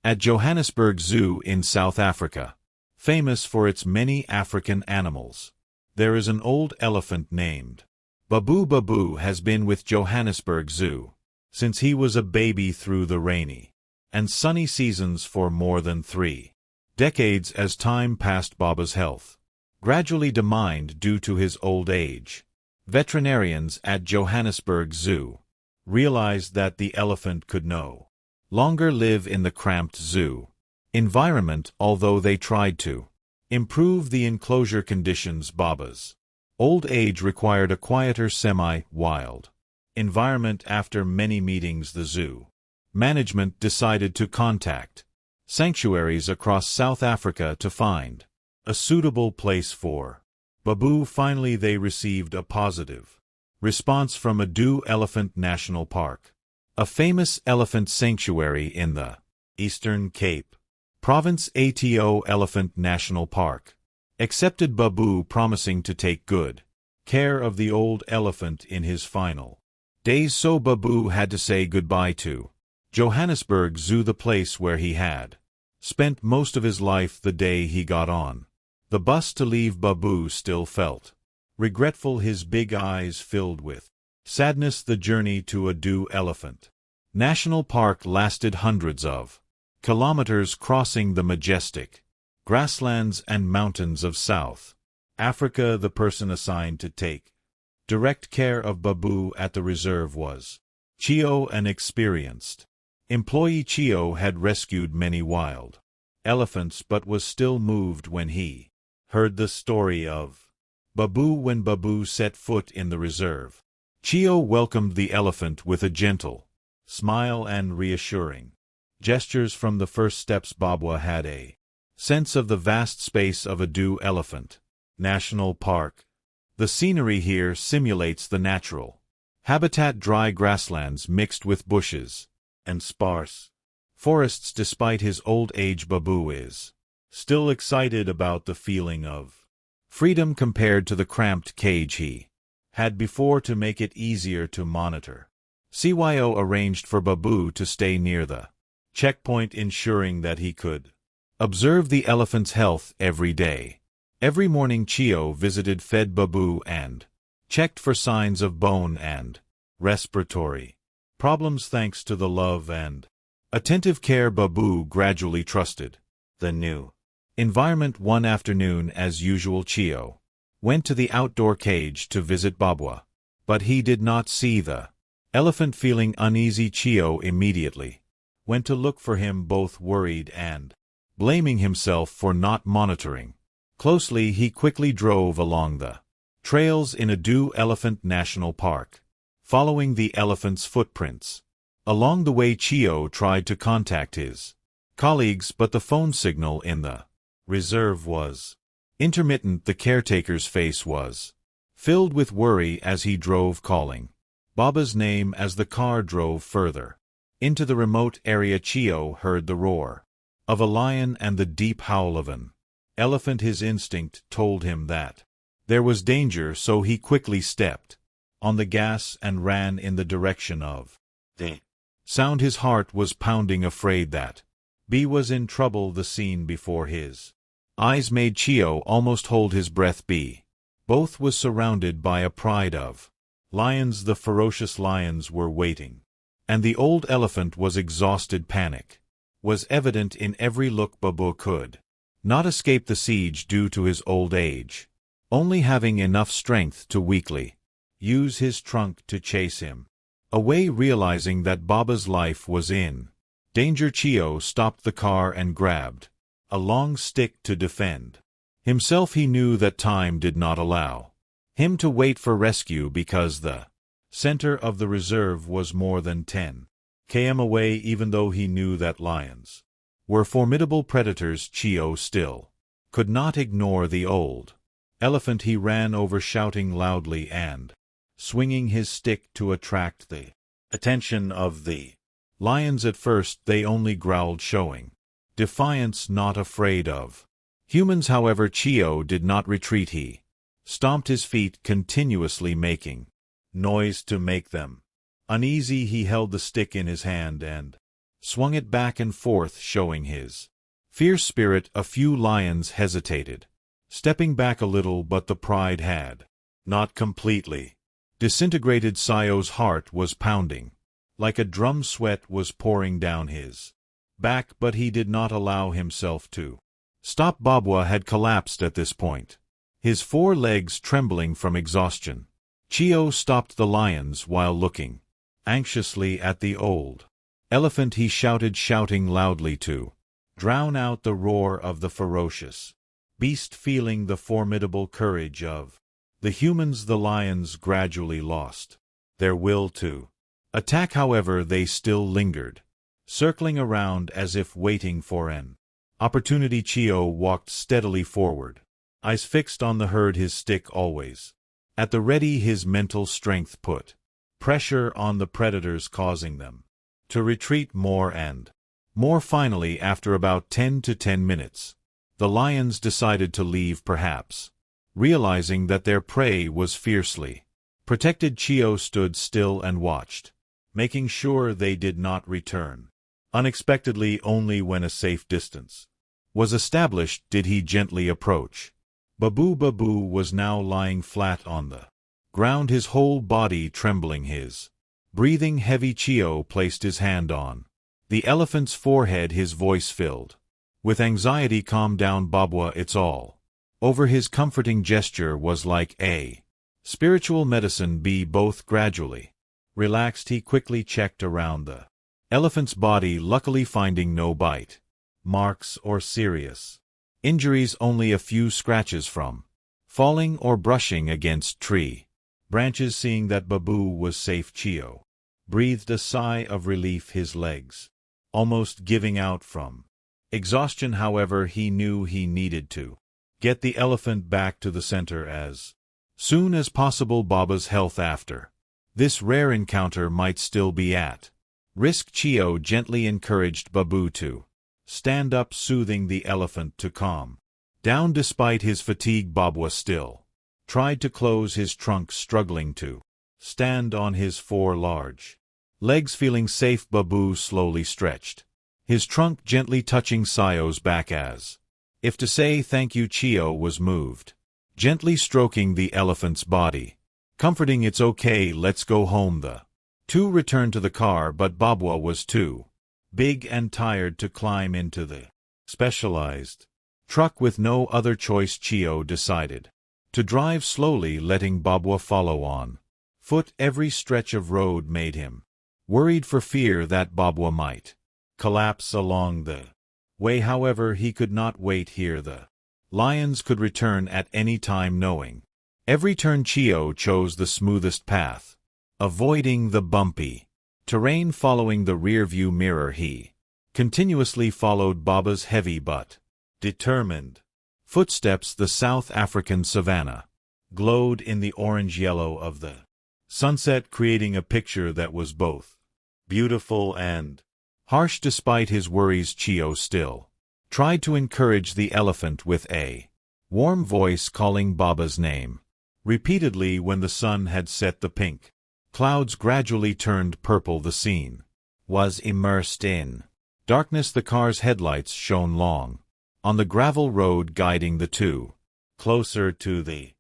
At Johannesburg Zoo in South Africa, famous for its many African animals, there is an old elephant named Babu. Babu has been with Johannesburg Zoo since he was a baby through the rainy and sunny seasons for more than 3 decades. As time passed, Baba's health gradually declined due to his old age. Veterinarians at Johannesburg Zoo realized that the elephant could no longer live in the cramped zoo environment, although they tried to improve the enclosure conditions. Baba's old age required a quieter, semi-wild environment. After many meetings, the zoo management decided to contact sanctuaries across South Africa to find a suitable place for Babu. Finally, they received a positive response from Adu Elephant National Park, a famous elephant sanctuary in the Eastern Cape Province. Ato Elephant National Park accepted Babu, promising to take good care of the old elephant in his final days. So Babu had to say goodbye to Johannesburg Zoo, the place where he had spent most of his life. The day he got on the bus to leave, Babu still felt regretful, his big eyes filled with sadness. The journey to Adu Elephant National Park lasted hundreds of kilometers, crossing the majestic grasslands and mountains of South Africa. The person assigned to take direct care of Babu at the reserve was Chio, an experienced employee. Chio had rescued many wild elephants but was still moved when he heard the story of Babu. When Babu set foot in the reserve, Chio welcomed the elephant with a gentle smile and reassuring gestures. From the first steps, Babu had a sense of the vast space of Adu Elephant National Park. The scenery here simulates the natural habitat, dry grasslands mixed with bushes and sparse forests. Despite his old age, Babu is still excited about the feeling of freedom compared to the cramped cage he had before. To make it easier to monitor, Cyo arranged for Babu to stay near the checkpoint, ensuring that he could observe the elephant's health every day. Every morning, Chio visited, fed Babu, and checked for signs of bone and respiratory problems. Thanks to the love and attentive care, Babu gradually trusted the new environment. One afternoon, as usual, Chio went to the outdoor cage to visit Babu, but he did not see the elephant. Feeling uneasy, Chio immediately went to look for him, both worried and blaming himself for not monitoring closely. He quickly drove along the trails in Adu Elephant National Park, following the elephant's footprints. Along the way, Chio tried to contact his colleagues, but the phone signal in the reserve was intermittent. The caretaker's face was filled with worry as he drove, calling Baba's name. As the car drove further into the remote area, Chio heard the roar of a lion and the deep howl of an elephant. His instinct told him that there was danger, so he quickly stepped on the gas and ran in the direction of the sound. His heart was pounding, afraid that B was in trouble. The scene before his eyes made Chio almost hold his breath. B both was surrounded by a pride of lions. The ferocious lions were waiting, and the old elephant was exhausted. Panic was evident in every look. Babu could not escape the siege due to his old age, only having enough strength to weakly use his trunk to chase him away. Realizing that Baba's life was in danger, Chio stopped the car and grabbed a long stick to defend himself. He knew that time did not allow him to wait for rescue, because the center of the reserve was more than 10 km away. Even though he knew that lions were formidable predators, Chio still could not ignore the old elephant. He ran over, shouting loudly and swinging his stick to attract the attention of the lions. At first they only growled, showing defiance, not afraid of humans. However, Chio did not retreat. He stomped his feet, continuously making noise to make them uneasy. He held the stick in his hand and swung it back and forth, showing his fierce spirit. A few lions hesitated, stepping back a little, but the pride had not completely disintegrated. Sayo's heart was pounding like a drum. Sweat was pouring down his back, but he did not allow himself to stop. Babwa had collapsed at this point, his 4 legs trembling from exhaustion. Chio stopped the lions while looking anxiously at the old elephant. He shouted, shouting loudly to drown out the roar of the ferocious beast. Feeling the formidable courage of the humans, the lions gradually lost their will to attack. However, they still lingered, circling around as if waiting for an opportunity. Chio walked steadily forward, eyes fixed on the herd, his stick always at the ready. His mental strength put pressure on the predators, causing them to retreat more and more. Finally, after about 10 minutes, the lions decided to leave, perhaps realizing that their prey was fiercely protected. Chio stood still and watched, making sure they did not return unexpectedly. Only when a safe distance was established did he gently approach. Babu was now lying flat on the ground, his whole body trembling, his breathing heavy. Chio placed his hand on the elephant's forehead, his voice filled with anxiety. Calm down, Babwa, it's all over. His comforting gesture was like a spiritual medicine. Be both gradually relaxed. He quickly checked around the elephant's body, luckily finding no bite marks or serious injuries, only a few scratches from falling or brushing against tree branches. Seeing that Babu was safe, Chio breathed a sigh of relief, his legs almost giving out from exhaustion. However, he knew he needed to get the elephant back to the center as soon as possible. Baba's health after this rare encounter might still be at risk. Chio gently encouraged Babu to stand up, soothing the elephant to calm down. Despite his fatigue, Babwa still tried to close his trunk, struggling to stand on his 4 large legs. Feeling safe, Babu slowly stretched his trunk, gently touching Sayo's back as if to say thank you. Chio was moved, gently stroking the elephant's body, comforting, it's okay, let's go home. The 2 returned to the car, but Babwa was too big and tired to climb into the specialized truck. With no other choice, Chio decided to drive slowly, letting Babwa follow on foot. Every stretch of road made him worried, for fear that Babwa might collapse along the way. However, he could not wait here. The lions could return at any time. Knowing every turn, Chio chose the smoothest path, avoiding the bumpy terrain. Following the rear-view mirror, he continuously followed Baba's heavy but determined footsteps. The South African savanna glowed in the orange-yellow of the sunset, creating a picture that was both beautiful and harsh. Despite his worries, Chio still tried to encourage the elephant with a warm voice, calling Baba's name repeatedly. When the sun had set, the pink clouds gradually turned purple. The scene was immersed in darkness. The car's headlights shone long on the gravel road, guiding the 2 closer to the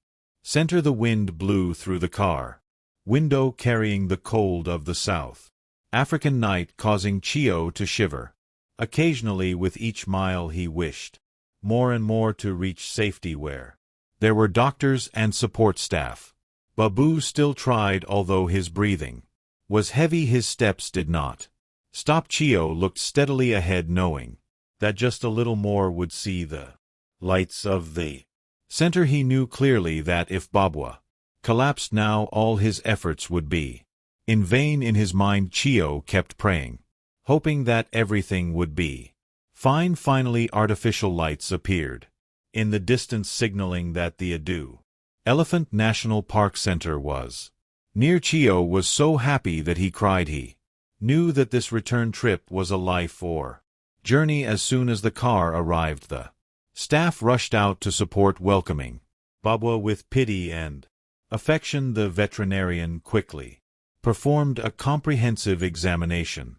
center. The wind blew through the car window, carrying the cold of the South African night, causing Chio to shiver occasionally. With each mile, he wished more and more to reach safety, where there were doctors and support staff. Babu still tried, although his breathing was heavy. His steps did not stop. Chio looked steadily ahead, knowing that just a little more would see the lights of the center. He knew clearly that if Babwa collapsed now, all his efforts would be in vain. In his mind, Chio kept praying, hoping that everything would be fine. Finally, artificial lights appeared in the distance, signaling that the Adu Elephant National Park Center was near. Chio was so happy that he cried. He knew that this return trip was a life or journey. As soon as the car arrived, the staff rushed out to support, welcoming Babwa with pity and affection. The veterinarian quickly performed a comprehensive examination,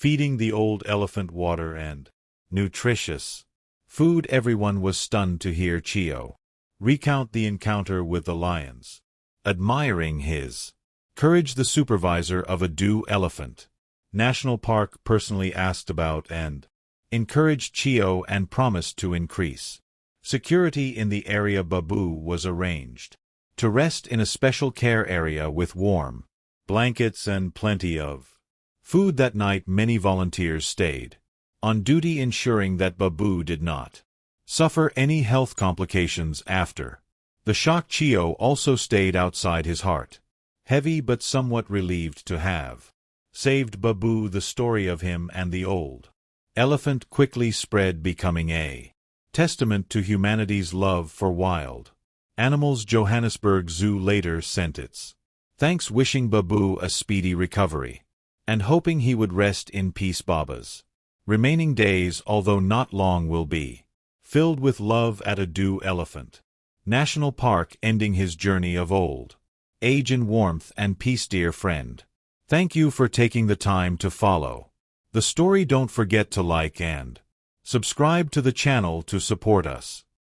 feeding the old elephant water and nutritious food. Everyone was stunned to hear Chio recount the encounter with the lions. Admiring his courage, the supervisor of a Doo Elephant National Park personally asked about and encouraged Chio and promised to increase security in the area. Babu was arranged to rest in a special care area with warm blankets and plenty of food. That night many volunteers stayed on duty, ensuring that Babu did not suffer any health complications after the shock. Chio also stayed outside, his heart heavy but somewhat relieved to have saved Babu. The story of him and the old elephant quickly spread, becoming a testament to humanity's love for wild animals. Johannesburg Zoo later sent its thanks, wishing Babu a speedy recovery and hoping he would rest in peace. Baba's remaining days, although not long, will be filled with love at a Doo Elephant National Park, ending his journey of old age in warmth and peace. Dear friend, thank you for taking the time to follow the story. Don't forget to like and subscribe to the channel to support us.